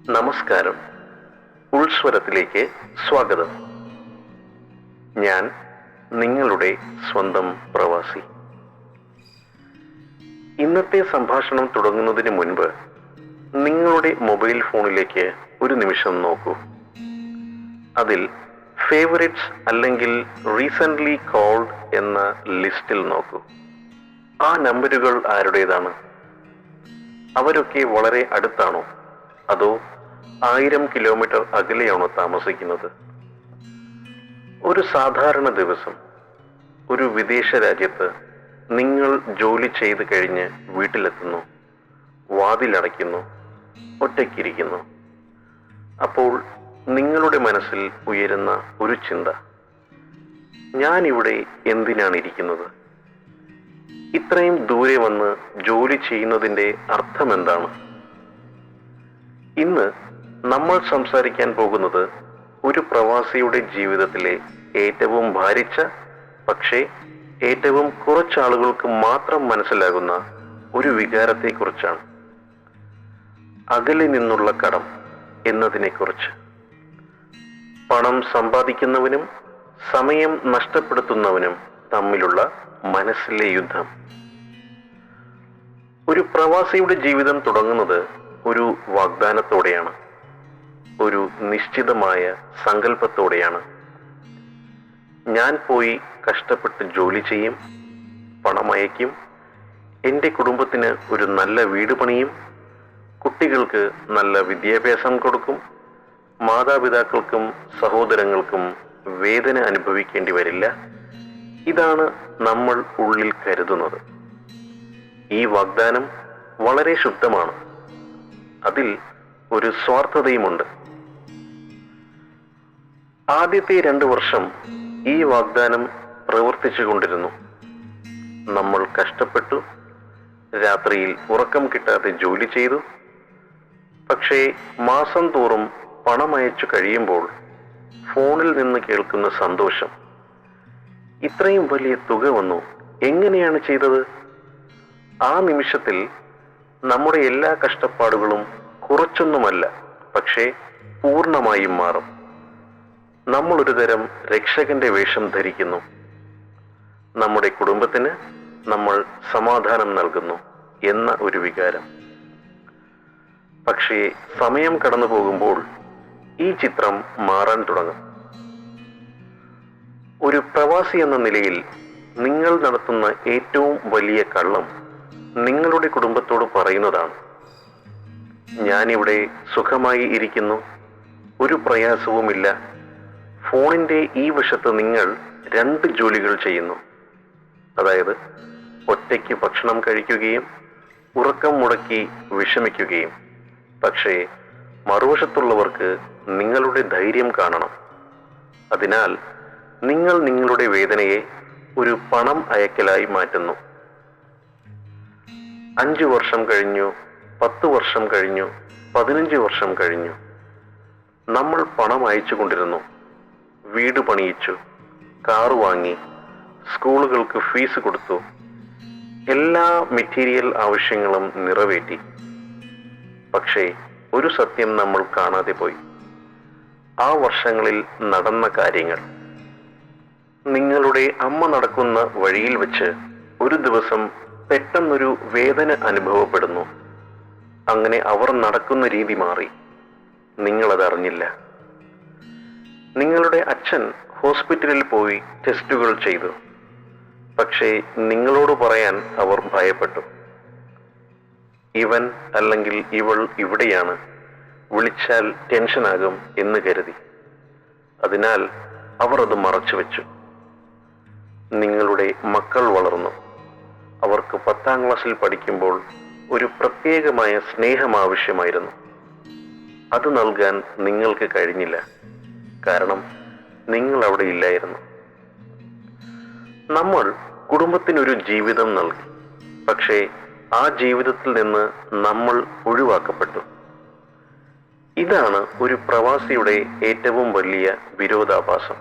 നമസ്കാരം. ഉൾസ്വരത്തിലേക്ക് സ്വാഗതം. ഞാൻ നിങ്ങളുടെ സ്വന്തം പ്രവാസി. ഇന്നത്തെ സംഭാഷണം തുടങ്ങുന്നതിന് മുൻപ് നിങ്ങളുടെ മൊബൈൽ ഫോണിലേക്ക് ഒരു നിമിഷം നോക്കൂ. അതിൽ ഫേവറിറ്റ്സ് അല്ലെങ്കിൽ റീസെൻ്റ്ലി കോൾഡ് എന്ന ലിസ്റ്റിൽ നോക്കൂ. ആ നമ്പറുകൾ ആരുടേതാണ്? അവരൊക്കെ വളരെ അടുത്താണോ, അതോ 1000 കിലോമീറ്റർ അകലെയാണോ താമസിക്കുന്നത്? ഒരു സാധാരണ ദിവസം ഒരു വിദേശ രാജ്യത്ത് നിങ്ങൾ ജോലി ചെയ്ത് കഴിഞ്ഞ് വീട്ടിലെത്തുന്നു, വാതിലടയ്ക്കുന്നു, ഒറ്റയ്ക്കിരിക്കുന്നു. അപ്പോൾ നിങ്ങളുടെ മനസ്സിൽ ഉയരുന്ന ഒരു ചിന്ത, ഞാനിവിടെ എന്തിനാണ് ഇരിക്കുന്നത്? ഇത്രയും ദൂരെ വന്ന് ജോലി ചെയ്യുന്നതിൻ്റെ അർത്ഥം എന്താണ്? ഇന്ന് നമ്മൾ സംസാരിക്കാൻ പോകുന്നത് ഒരു പ്രവാസിയുടെ ജീവിതത്തിലെ ഏറ്റവും ഭാരിച്ച, പക്ഷേ ഏറ്റവും കുറച്ചാളുകൾക്ക് മാത്രം മനസ്സിലാകുന്ന ഒരു വികാരത്തെക്കുറിച്ചാണ്. അകലെ നിന്നുള്ള കടം എന്നതിനെക്കുറിച്ച്. പണം സമ്പാദിക്കുന്നവനും സമയം നഷ്ടപ്പെടുത്തുന്നവനും തമ്മിലുള്ള മനസ്സിലെ യുദ്ധം. ഒരു പ്രവാസിയുടെ ജീവിതം തുടങ്ങുന്നത് ഒരു വാഗ്ദാനത്തോടെയാണ്, ഒരു നിശ്ചിതമായ സങ്കല്പത്തോടെയാണ്. ഞാൻ പോയി കഷ്ടപ്പെട്ട് ജോലി ചെയ്യും, പണമയക്കും, എൻ്റെ കുടുംബത്തിന് ഒരു നല്ല വീട് പണിയും, കുട്ടികൾക്ക് നല്ല വിദ്യാഭ്യാസം കൊടുക്കും, മാതാപിതാക്കൾക്കും സഹോദരങ്ങൾക്കും വേദന അനുഭവിക്കേണ്ടി വരില്ല. ഇതാണ് നമ്മൾ ഉള്ളിൽ കരുതുന്നത്. ഈ വാഗ്ദാനം വളരെ ശുദ്ധമാണ്. അതിൽ ഒരു സ്വാർത്ഥതയുമുണ്ട്. ആദ്യത്തെ 2 വർഷം ഈ വാഗ്ദാനം പ്രവർത്തിച്ചു കൊണ്ടിരുന്നു. നമ്മൾ കഷ്ടപ്പെട്ടു, രാത്രിയിൽ ഉറക്കം കിട്ടാതെ ജോലി ചെയ്തു. പക്ഷേ മാസം തോറും പണമയച്ചു കഴിയുമ്പോൾ ഫോണിൽ നിന്ന് കേൾക്കുന്ന സന്തോഷം, ഇത്രയും വലിയ തുക വന്നു, എങ്ങനെയാണ് ചെയ്തത്? ആ നിമിഷത്തിൽ നമ്മുടെ എല്ലാ കഷ്ടപ്പാടുകളും കുറച്ചൊന്നുമല്ല, പക്ഷേ പൂർണ്ണമായും മാറും. നമ്മൾ ഒരു തരം രക്ഷകന്റെ വേഷം ധരിക്കുന്നു. നമ്മുടെ കുടുംബത്തിന് നമ്മൾ സമാധാനം നൽകുന്നു എന്ന ഒരു വികാരം. പക്ഷേ സമയം കടന്നു പോകുമ്പോൾ ഈ ചിത്രം മാറാൻ തുടങ്ങും. ഒരു പ്രവാസി എന്ന നിലയിൽ നിങ്ങൾ നടത്തുന്ന ഏറ്റവും വലിയ കള്ളം നിങ്ങളുടെ കുടുംബത്തോട് പറയുന്നതാണ്, ഞാനിവിടെ സുഖമായി ഇരിക്കുന്നു, ഒരു പ്രയാസവുമില്ല. ഫോണിൻ്റെ ഈ വശത്ത് നിങ്ങൾ 2 ജോലികൾ ചെയ്യുന്നു. അതായത് ഒറ്റയ്ക്ക് ഭക്ഷണം കഴിക്കുകയും ഉറക്കം മുടക്കി വിഷമിക്കുകയും. പക്ഷേ മറുവശത്തുള്ളവർക്ക് നിങ്ങളുടെ ധൈര്യം കാണണം. അതിനാൽ നിങ്ങൾ നിങ്ങളുടെ വേദനയെ ഒരു പണം അയക്കലായി മാറ്റുന്നു. 5 വർഷം കഴിഞ്ഞു, 10 വർഷം കഴിഞ്ഞു, 15 വർഷം കഴിഞ്ഞു. നമ്മൾ പണം അയച്ചു കൊണ്ടിരുന്നു, വീട് പണിയിച്ചു, കാറ് വാങ്ങി, സ്കൂളുകൾക്ക് ഫീസ് കൊടുത്തു, എല്ലാ മെറ്റീരിയൽ ആവശ്യങ്ങളും നിറവേറ്റി. പക്ഷേ ഒരു സത്യം നമ്മൾ കാണാതെ പോയി. ആ വർഷങ്ങളിൽ നടന്ന കാര്യങ്ങൾ. നിങ്ങളുടെ അമ്മ നടക്കുന്ന വഴിയിൽ വെച്ച് ഒരു ദിവസം പെട്ടെന്നൊരു വേദന അനുഭവപ്പെടുന്നു. അങ്ങനെ അവർ നടക്കുന്ന രീതി മാറി. നിങ്ങളത് അറിഞ്ഞില്ല. നിങ്ങളുടെ അച്ഛൻ ഹോസ്പിറ്റലിൽ പോയി ടെസ്റ്റുകൾ ചെയ്തു. പക്ഷേ നിങ്ങളോട് പറയാൻ അവർ ഭയപ്പെട്ടു. ഇവൻ അല്ലെങ്കിൽ ഇവൾ ഇവിടെയാണ്, വിളിച്ചാൽ ടെൻഷനാകും എന്ന് കരുതി. അതിനാൽ അവർ അത് മറച്ചു വെച്ചു. നിങ്ങളുടെ മക്കൾ വളർന്നു. അവർക്ക് 10ാം ക്ലാസ്സിൽ പഠിക്കുമ്പോൾ ഒരു പ്രത്യേകമായ സ്നേഹം ആവശ്യമായിരുന്നു. അത് നൽകാൻ നിങ്ങൾക്ക് കഴിഞ്ഞില്ല, കാരണം നിങ്ങൾ അവിടെ ഇല്ലായിരുന്നു. നമ്മൾ കുടുംബത്തിനൊരു ജീവിതം നൽകി, പക്ഷേ ആ ജീവിതത്തിൽ നിന്ന് നമ്മൾ ഒഴിവാക്കപ്പെട്ടു. ഇതാണ് ഒരു പ്രവാസിയുടെ ഏറ്റവും വലിയ വിരോധാഭാസം.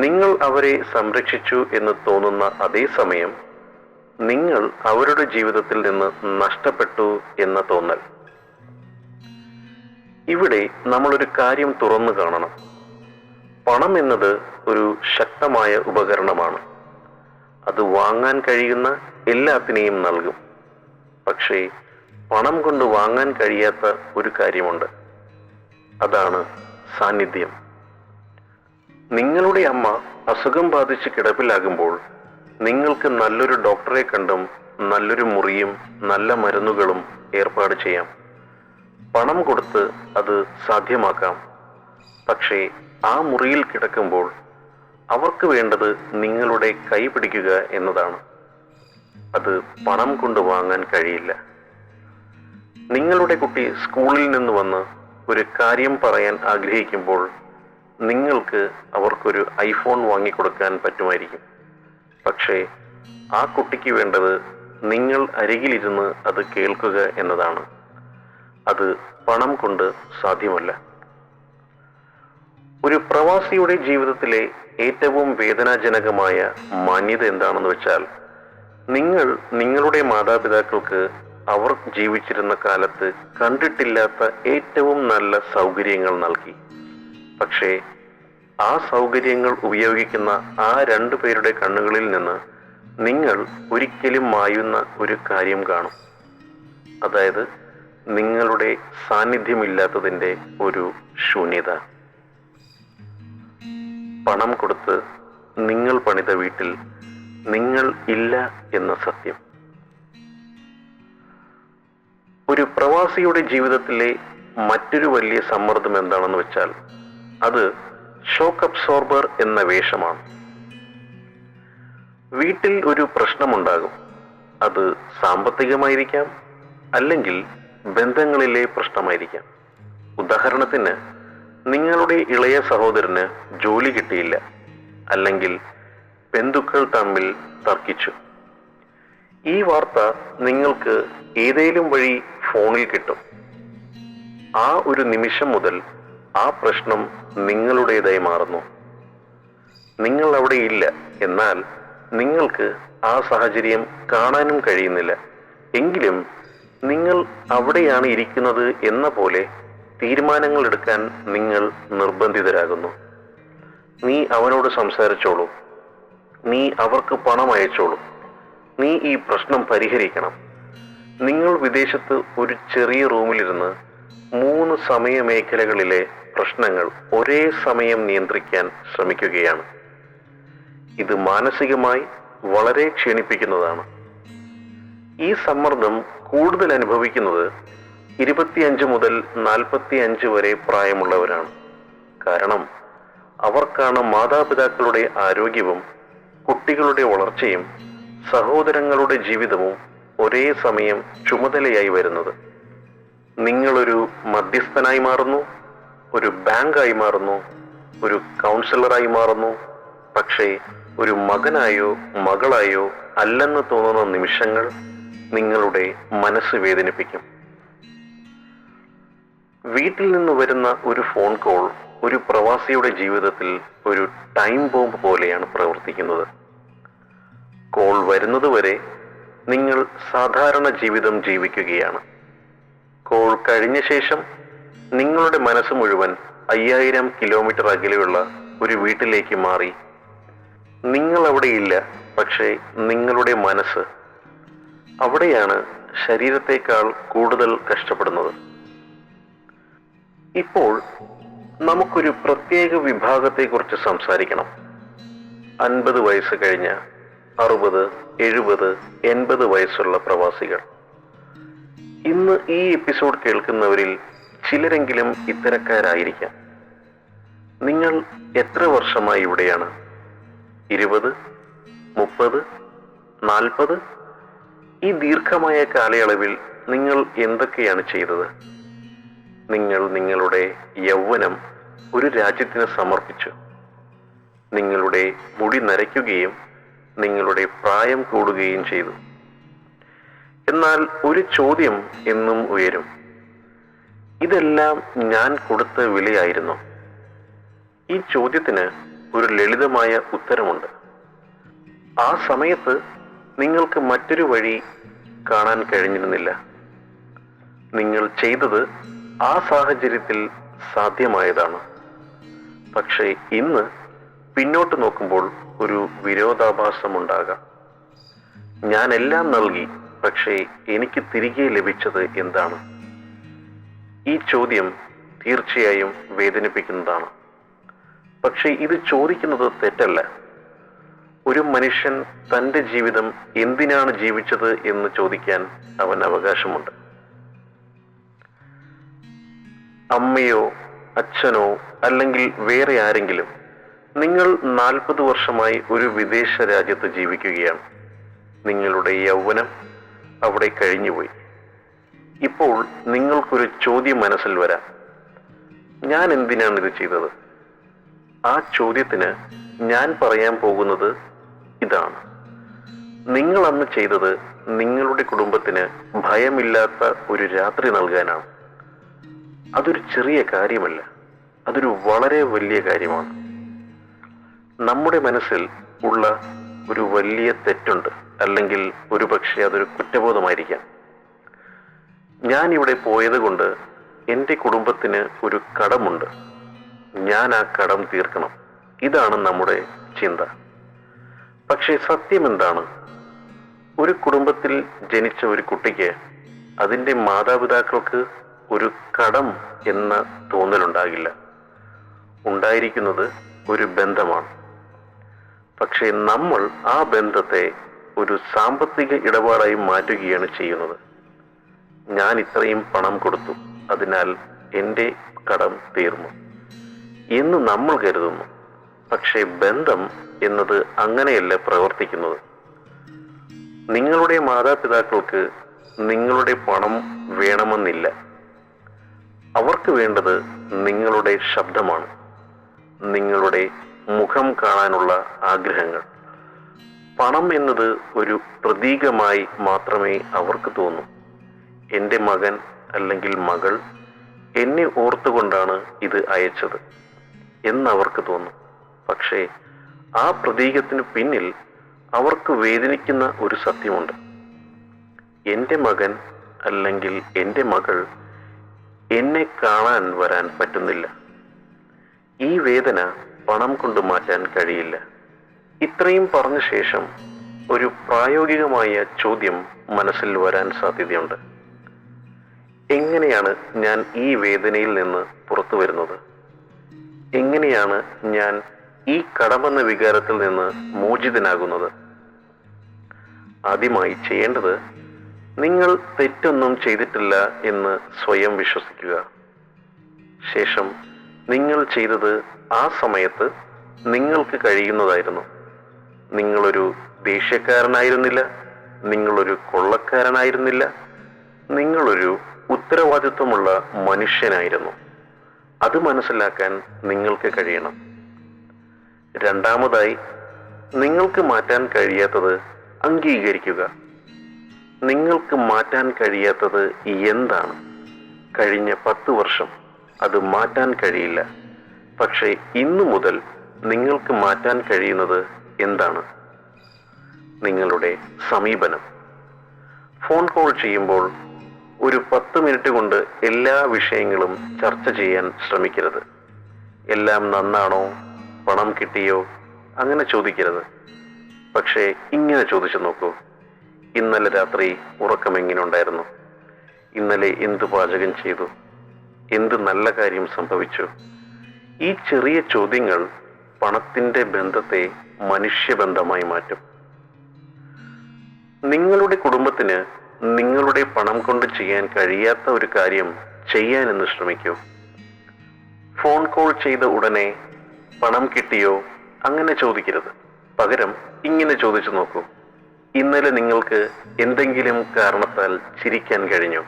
നിങ്ങൾ അവരെ സംരക്ഷിച്ചു എന്ന് തോന്നുന്ന അതേ സമയം നിങ്ങൾ അവരുടെ ജീവിതത്തിൽ നിന്ന് നഷ്ടപ്പെട്ടു എന്ന തോന്നൽ. ഇവിടെ നമ്മളൊരു കാര്യം തുറന്നു കാണണം. പണം എന്നത് ഒരു ശക്തമായ ഉപകരണമാണ്. അത് വാങ്ങാൻ കഴിയുന്ന എല്ലാത്തിനെയും നൽകും. പക്ഷേ പണം കൊണ്ട് വാങ്ങാൻ കഴിയാത്ത ഒരു കാര്യമുണ്ട്. അതാണ് സാന്നിധ്യം. നിങ്ങളുടെ അമ്മ അസുഖം ബാധിച്ച് കിടപ്പിലാകുമ്പോൾ നിങ്ങൾക്ക് നല്ലൊരു ഡോക്ടറെ കണ്ടും നല്ലൊരു മുറിയും നല്ല മരുന്നുകളും ഏർപ്പാട് ചെയ്യാം. പണം കൊടുത്ത് അത് സാധ്യമാക്കാം. പക്ഷേ ആ മുറിയിൽ കിടക്കുമ്പോൾ അവർക്ക് വേണ്ടത് നിങ്ങളുടെ കൈ പിടിക്കുക എന്നതാണ്. അത് പണം കൊണ്ട് വാങ്ങാൻ കഴിയില്ല. നിങ്ങളുടെ കുട്ടി സ്കൂളിൽ നിന്ന് വന്ന് ഒരു കാര്യം പറയാൻ ആഗ്രഹിക്കുമ്പോൾ നിങ്ങൾക്ക് അവർക്കൊരു ഐഫോൺ വാങ്ങിക്കൊടുക്കാൻ പറ്റുമായിരിക്കും. പക്ഷേ ആ കുട്ടിക്ക് വേണ്ടത് നിങ്ങൾ അരികിലിരുന്ന് അത് കേൾക്കുക എന്നതാണ്. അത് പണം കൊണ്ട് സാധ്യമല്ല. ഒരു പ്രവാസിയുടെ ജീവിതത്തിലെ ഏറ്റവും വേദനാജനകമായ മാന്യത എന്താണെന്ന് വെച്ചാൽ, നിങ്ങൾ നിങ്ങളുടെ മാതാപിതാക്കൾക്ക് അവർ ജീവിച്ചിരുന്ന കാലത്ത് കണ്ടിട്ടില്ലാത്ത ഏറ്റവും നല്ല സൗകര്യങ്ങൾ നൽകി. പക്ഷേ ആ സൗകര്യങ്ങൾ ഉപയോഗിക്കുന്ന ആ രണ്ടു പേരുടെ കണ്ണുകളിൽ നിന്ന് നിങ്ങൾ ഒരിക്കലും മായുന്ന ഒരു കാര്യം കാണും. അതായത് നിങ്ങളുടെ സാന്നിധ്യമില്ലാത്തതിൻ്റെ ഒരു ശൂന്യത. പണം കൊടുത്ത് നിങ്ങൾ പണിത വീട്ടിൽ നിങ്ങൾ ഇല്ല എന്ന സത്യം. ഒരു പ്രവാസിയുടെ ജീവിതത്തിലെ മറ്റൊരു വലിയ സമ്മർദ്ദം എന്താണെന്ന് വെച്ചാൽ, അത് ഷോക്ക് അബ്സോർബർ എന്ന വേഷമാണ്. വീട്ടിൽ ഒരു പ്രശ്നമുണ്ടാകും. അത് സാമ്പത്തികമായിരിക്കാം, അല്ലെങ്കിൽ ബന്ധങ്ങളിലെ പ്രശ്നമായിരിക്കാം. ഉദാഹരണത്തിന്, നിങ്ങളുടെ ഇളയ സഹോദരന് ജോലി കിട്ടിയില്ല, അല്ലെങ്കിൽ ബന്ധുക്കൾ തമ്മിൽ തർക്കിച്ചു. ഈ വാർത്ത നിങ്ങൾക്ക് ഏതെങ്കിലും വഴി ഫോണിൽ കിട്ടും. ആ ഒരു നിമിഷം മുതൽ ആ പ്രശ്നം നിങ്ങളുടേതായി മാറുന്നു. നിങ്ങൾ അവിടെ ഇല്ല, എന്നാൽ നിങ്ങൾക്ക് ആ സാഹചര്യം കാണാനും കഴിയുന്നില്ല. എങ്കിലും നിങ്ങൾ അവിടെയാണ് ഇരിക്കുന്നത് എന്ന പോലെ തീരുമാനങ്ങൾ എടുക്കാൻ നിങ്ങൾ നിർബന്ധിതരാകുന്നു. നീ അവനോട് സംസാരിച്ചോളൂ, നീ അവർക്ക് പണം അയച്ചോളൂ, നീ ഈ പ്രശ്നം പരിഹരിക്കണം. നിങ്ങൾ വിദേശത്ത് ഒരു ചെറിയ റൂമിലിരുന്ന് 3 സമയമേഖലകളിലെ പ്രശ്നങ്ങൾ ഒരേ സമയം നിയന്ത്രിക്കാൻ ശ്രമിക്കുകയാണ്. ഇത് മാനസികമായി വളരെ ക്ഷീണിപ്പിക്കുന്നതാണ്. ഈ സമ്മർദ്ദം കൂടുതൽ അനുഭവിക്കുന്നത് 25 മുതൽ 45 വരെ പ്രായമുള്ളവരാണ്. കാരണം അവർക്കാണ് മാതാപിതാക്കളുടെ ആരോഗ്യവും കുട്ടികളുടെ വളർച്ചയും സഹോദരങ്ങളുടെ ജീവിതവും ഒരേ സമയം ചുമതലയായി വരുന്നത്. നിങ്ങളൊരു മധ്യസ്ഥനായി മാറുന്നു, ഒരു ബാങ്കായി മാറുന്നു, ഒരു കൗൺസിലറായി മാറുന്നു. പക്ഷേ ഒരു മകനായോ മകളായോ അല്ലെന്ന് തോന്നുന്ന നിമിഷങ്ങൾ നിങ്ങളുടെ മനസ്സ് വേദനിപ്പിക്കും. വീട്ടിൽ നിന്ന് വരുന്ന ഒരു ഫോൺ കോൾ ഒരു പ്രവാസിയുടെ ജീവിതത്തിൽ ഒരു ടൈം ബോംബ് പോലെയാണ് പ്രവർത്തിക്കുന്നത്. കോൾ വരുന്നതുവരെ നിങ്ങൾ സാധാരണ ജീവിതം ജീവിക്കുകയാണ്. കോൾ കഴിഞ്ഞ ശേഷം നിങ്ങളുടെ മനസ്സ് മുഴുവൻ 5000 കിലോമീറ്റർ അകലെയുള്ള ഒരു വീട്ടിലേക്ക് മാറി. നിങ്ങൾ അവിടെയില്ല, പക്ഷേ നിങ്ങളുടെ മനസ്സ് അവിടെയാണ് ശരീരത്തെക്കാൾ കൂടുതൽ കഷ്ടപ്പെടുന്നത്. ഇപ്പോൾ നമുക്കൊരു പ്രത്യേക വിഭാഗത്തെക്കുറിച്ച് സംസാരിക്കണം. 50 വയസ്സ് കഴിഞ്ഞ 60, 70, 80 വയസ്സുള്ള പ്രവാസികൾ. ഇന്ന് ഈ എപ്പിസോഡ് കേൾക്കുന്നവരിൽ ചിലരെങ്കിലും ഇത്തരക്കാരായിരിക്കാം. നിങ്ങൾ എത്ര വർഷമായി ഇവിടെയാണ്? 20, 30, 40? ഈ ദീർഘമായ കാലയളവിൽ നിങ്ങൾ എന്തൊക്കെയാണ് ചെയ്തത്? നിങ്ങൾ നിങ്ങളുടെ യൗവനം ഒരു രാജ്യത്തിന് സമർപ്പിച്ചു. നിങ്ങളുടെ മുടി നരയ്ക്കുകയും നിങ്ങളുടെ പ്രായം കൂടുകയും ചെയ്തു. എന്നാൽ ഒരു ചോദ്യം എന്നും ഉയരും: ഇതെല്ലാം ഞാൻ കൊടുത്ത വിലയായിരുന്നു? ഈ ചോദ്യത്തിന് ഒരു ലളിതമായ ഉത്തരമുണ്ട്. ആ സമയത്ത് നിങ്ങൾക്ക് മറ്റൊരു വഴി കാണാൻ കഴിഞ്ഞിരുന്നില്ല. നിങ്ങൾ ചെയ്തത് ആ സാഹചര്യത്തിൽ സാധ്യമായതാണ്. പക്ഷേ ഇന്ന് പിന്നോട്ട് നോക്കുമ്പോൾ ഒരു വിരോധാഭാസമുണ്ടാകാം. ഞാൻ എല്ലാം നൽകി, പക്ഷേ എനിക്ക് തിരികെ ലഭിച്ചത് എന്താണ്? ഈ ചോദ്യം തീർച്ചയായും വേദനിപ്പിക്കുന്നതാണ്. പക്ഷേ ഇത് ചോദിക്കുന്നത് തെറ്റല്ല. ഒരു മനുഷ്യൻ തൻ്റെ ജീവിതം എന്തിനാണ് ജീവിച്ചത് എന്ന് ചോദിക്കാൻ അവൻ അവകാശമുണ്ട്. അമ്മയോ അച്ഛനോ അല്ലെങ്കിൽ വേറെ ആരെങ്കിലും, നിങ്ങൾ 40 വർഷമായി ഒരു വിദേശ രാജ്യത്ത് ജീവിക്കുകയാണ്. നിങ്ങളുടെ യൗവനം അവിടെ കഴിഞ്ഞുപോയി. ഇപ്പോൾ നിങ്ങൾക്കൊരു ചോദ്യം മനസ്സിൽ വരാം, ഞാൻ എന്തിനാണ് ഇത് ചെയ്തത്? ആ ചോദ്യത്തിന് ഞാൻ പറയാൻ പോകുന്നത് ഇതാണ്: നിങ്ങൾ അന്ന് ചെയ്തത് നിങ്ങളുടെ കുടുംബത്തിന് ഭയമില്ലാത്ത ഒരു രാത്രി നൽകാനാണ്. അതൊരു ചെറിയ കാര്യമല്ല, അതൊരു വളരെ വലിയ കാര്യമാണ്. നമ്മുടെ മനസ്സിൽ ഉള്ള ഒരു വലിയ തെറ്റുണ്ട്, അല്ലെങ്കിൽ ഒരുപക്ഷെ അതൊരു കുറ്റബോധമായിരിക്കാം. ഞാൻ ഇവിടെ പോയത് കൊണ്ട് എൻ്റെ കുടുംബത്തിന് ഒരു കടമുണ്ട്, ഞാൻ ആ കടം തീർക്കണം. ഇതാണ് നമ്മുടെ ചിന്ത. പക്ഷേ സത്യം എന്താണ്? ഒരു കുടുംബത്തിൽ ജനിച്ച ഒരു കുട്ടിക്ക് അതിൻ്റെ മാതാപിതാക്കൾക്ക് ഒരു കടം എന്ന തോന്നലുണ്ടാകില്ല. ഉണ്ടായിരിക്കുന്നത് ഒരു ബന്ധമാണ്. പക്ഷേ നമ്മൾ ആ ബന്ധത്തെ ഒരു സാമ്പത്തിക ഇടപാടായി മാറ്റുകയാണ് ചെയ്യുന്നത്. ഞാൻ ഇത്രയും പണം കൊടുത്തു, അതിനാൽ എൻ്റെ കടം തീർന്നു എന്ന് നമ്മൾ കരുതുന്നു. പക്ഷേ ബന്ധം എന്നത് അങ്ങനെയല്ല പ്രവർത്തിക്കുന്നത്. നിങ്ങളുടെ മാതാപിതാക്കൾക്ക് നിങ്ങളുടെ പണം വേണമെന്നില്ല. അവർക്ക് വേണ്ടത് നിങ്ങളുടെ ശബ്ദമാണ്, നിങ്ങളുടെ മുഖം കാണാനുള്ള ആഗ്രഹങ്ങൾ. പണം എന്നത് ഒരു പ്രതീകമായി മാത്രമേ അവർക്ക് തോന്നൂ. എൻ്റെ മകൻ അല്ലെങ്കിൽ മകൾ എന്നെ ഓർത്തുകൊണ്ടാണ് ഇത് അയച്ചത് എന്നവർക്ക് തോന്നും. പക്ഷേ ആ പ്രതീകത്തിന് പിന്നിൽ അവർക്ക് വേദനിക്കുന്ന ഒരു സത്യമുണ്ട്. എൻ്റെ മകൻ അല്ലെങ്കിൽ എൻ്റെ മകൾ എന്നെ കാണാൻ വരാൻ പറ്റുന്നില്ല. ഈ വേദന പണം കൊണ്ട് മാറ്റാൻ കഴിയില്ല. ഇത്രയും പറഞ്ഞ ശേഷം ഒരു പ്രായോഗികമായ ചോദ്യം മനസ്സിൽ വരാൻ സാധ്യതയുണ്ട്. എങ്ങനെയാണ് ഞാൻ ഈ വേദനയിൽ നിന്ന് പുറത്തു വരുന്നത്? എങ്ങനെയാണ് ഞാൻ ഈ കടമെന്ന വികാരത്തിൽ നിന്ന് മോചിതനാകുന്നത്? ആദ്യമായി ചെയ്യേണ്ടത്, നിങ്ങൾ തെറ്റൊന്നും ചെയ്തിട്ടില്ല എന്ന് സ്വയം വിശ്വസിക്കുക. ശേഷം നിങ്ങൾ ചെയ്തത് ആ സമയത്ത് നിങ്ങൾക്ക് കഴിയുന്നതായിരുന്നു. നിങ്ങളൊരു ദേഷ്യക്കാരനായിരുന്നില്ല, നിങ്ങളൊരു കൊള്ളക്കാരനായിരുന്നില്ല, നിങ്ങളൊരു ഉത്തരവാദിത്വമുള്ള മനുഷ്യനായിരുന്നു. അത് മനസ്സിലാക്കാൻ നിങ്ങൾക്ക് കഴിയണം. രണ്ടാമതായി, നിങ്ങൾക്ക് മാറ്റാൻ കഴിയാത്തത് അംഗീകരിക്കുക. നിങ്ങൾക്ക് മാറ്റാൻ കഴിയാത്തത് എന്താണ്? കഴിഞ്ഞ 10 വർഷം അത് മാറ്റാൻ കഴിയില്ല. പക്ഷേ ഇന്നു മുതൽ നിങ്ങൾക്ക് മാറ്റാൻ കഴിയുന്നത് എന്താണ്? നിങ്ങളുടെ സമീപനം. ഫോൺ കോൾ ചെയ്യുമ്പോൾ ഒരു 10 മിനിറ്റ് കൊണ്ട് എല്ലാ വിഷയങ്ങളും ചർച്ച ചെയ്യാൻ ശ്രമിക്കരുത്. എല്ലാം നന്നാണോ, പണം കിട്ടിയോ, അങ്ങനെ ചോദിക്കരുത്. പക്ഷേ ഇങ്ങനെ ചോദിച്ചു നോക്കൂ: ഇന്നലെ രാത്രി ഉറക്കം എങ്ങനെ ഉണ്ടായിരുന്നു? ഇന്നലെ എന്ത് പാചകം ചെയ്തു? എന്ത് നല്ല കാര്യം സംഭവിച്ചു? ഈ ചെറിയ ചോദ്യങ്ങൾ പണത്തിന്റെ ബന്ധത്തെ മനുഷ്യബന്ധമായി മാറ്റും. നിങ്ങളുടെ കുടുംബത്തിന് നിങ്ങളുടെ പണം കൊണ്ട് ചെയ്യാൻ കഴിയാത്ത ഒരു കാര്യം ചെയ്യാനെന്ന് ശ്രമിക്കൂ. ഫോൺ കോൾ ചെയ്ത ഉടനെ പണം കിട്ടിയോ അങ്ങനെ ചോദിക്കരുത്. പകരം ഇങ്ങനെ ചോദിച്ചു നോക്കൂ: ഇന്നലെ നിങ്ങൾക്ക് എന്തെങ്കിലും കാരണത്താൽ ചിരിക്കാൻ കഴിഞ്ഞോ?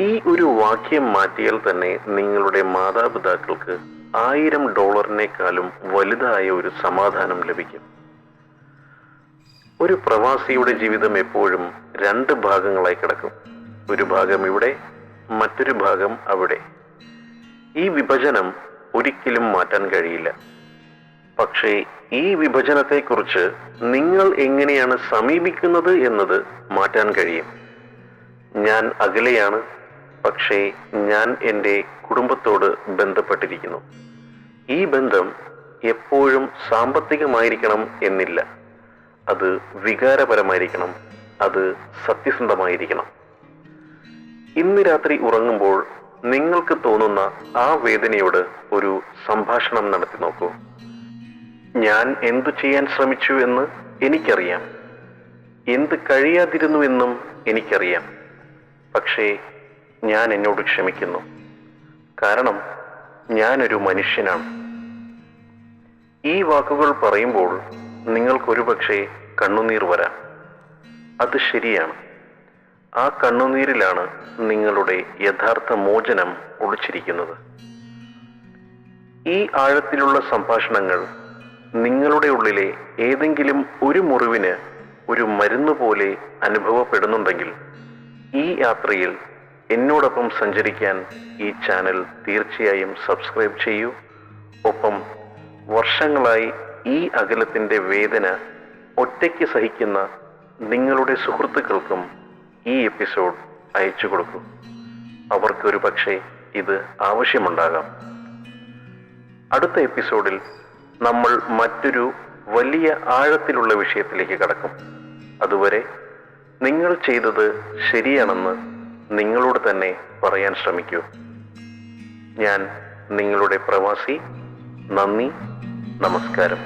ഈ ഒരു വാക്യം മാറ്റിയാൽ തന്നെ നിങ്ങളുടെ മാതാപിതാക്കൾക്ക് $1000 വലുതായ ഒരു സമാധാനം ലഭിക്കും. ഒരു പ്രവാസിയുടെ ജീവിതം എപ്പോഴും 2 ഭാഗങ്ങളായി കിടക്കും. ഒരു ഭാഗം ഇവിടെ, മറ്റൊരു ഭാഗം അവിടെ. ഈ വിഭജനം ഒരിക്കലും മാറ്റാൻ കഴിയില്ല. പക്ഷേ ഈ വിഭജനത്തെക്കുറിച്ച് നിങ്ങൾ എങ്ങനെയാണ് സമീപിക്കുന്നത് എന്നത് മാറ്റാൻ കഴിയും. ഞാൻ അകലെയാണ്, പക്ഷേ ഞാൻ എൻ്റെ കുടുംബത്തോട് ബന്ധപ്പെട്ടിരിക്കുന്നു. ഈ ബന്ധം എപ്പോഴും സാമ്പത്തികമായിരിക്കണം എന്നില്ല. അത് വികാരപരമായിരിക്കണം, അത് സത്യസന്ധമായിരിക്കണം. ഇന്ന് രാത്രി ഉറങ്ങുമ്പോൾ നിങ്ങൾക്ക് തോന്നുന്ന ആ വേദനയോട് ഒരു സംഭാഷണം നടത്തി നോക്കൂ. ഞാൻ എന്തു ചെയ്യാൻ ശ്രമിച്ചു എന്ന് എനിക്കറിയാം, എന്ത് കഴിയാതിരുന്നു എന്നും എനിക്കറിയാം. പക്ഷേ ഞാൻ എന്നോട് ക്ഷമിക്കുന്നു, കാരണം ഞാനൊരു മനുഷ്യനാണ്. ഈ വാക്കുകൾ പറയുമ്പോൾ നിങ്ങൾക്കൊരുപക്ഷെ കണ്ണുനീർ വരാം. അത് ശരിയാണ്. ആ കണ്ണുനീരിലാണ് നിങ്ങളുടെ യഥാർത്ഥ മോചനം ഒളിച്ചിരിക്കുന്നത്. ഈ ആഴത്തിലുള്ള സംഭാഷണങ്ങൾ നിങ്ങളുടെ ഉള്ളിലെ ഏതെങ്കിലും ഒരു മുറിവിന് ഒരു മരുന്ന് പോലെ അനുഭവപ്പെടുന്നുണ്ടെങ്കിൽ ഈ യാത്രയിൽ എന്നോടൊപ്പം സഞ്ചരിക്കാൻ ഈ ചാനൽ തീർച്ചയായും സബ്സ്ക്രൈബ് ചെയ്യൂ. ഒപ്പം വർഷങ്ങളായി ഈ അകലത്തിൻ്റെ വേദന ഒറ്റയ്ക്ക് സഹിക്കുന്ന നിങ്ങളുടെ സുഹൃത്തുക്കൾക്കും ഈ എപ്പിസോഡ് അയച്ചു കൊടുക്കൂ. അവർക്കൊരു പക്ഷേ ഇത് ആവശ്യമുണ്ടാകാം. അടുത്ത എപ്പിസോഡിൽ നമ്മൾ മറ്റൊരു വലിയ ആഴത്തിലുള്ള വിഷയത്തിലേക്ക് കടക്കും. അതുവരെ നിങ്ങൾ ചെയ്തത് ശരിയാണെന്ന് നിങ്ങളോട് തന്നെ പറയാൻ ശ്രമിക്കൂ. ഞാൻ നിങ്ങളുടെ പ്രവാസി. നന്ദി, നമസ്കാരം.